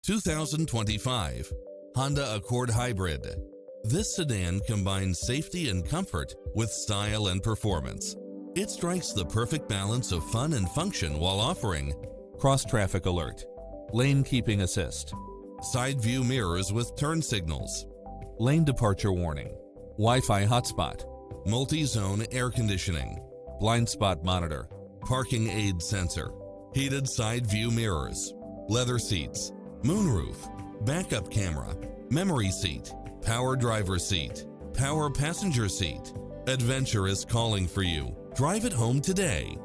2025 Honda Accord Hybrid. This sedan combines safety and comfort with style and performance. It strikes the perfect balance of fun and function while offering cross-traffic alert, lane keeping assist, side view mirrors with turn signals, lane departure warning, Wi-Fi hotspot, multi-zone air conditioning, blind spot monitor, parking aid sensor, heated side view mirrors, leather seats, moonroof, backup camera, memory seat, power driver seat, power passenger seat. Adventure is calling for you. Drive it home today.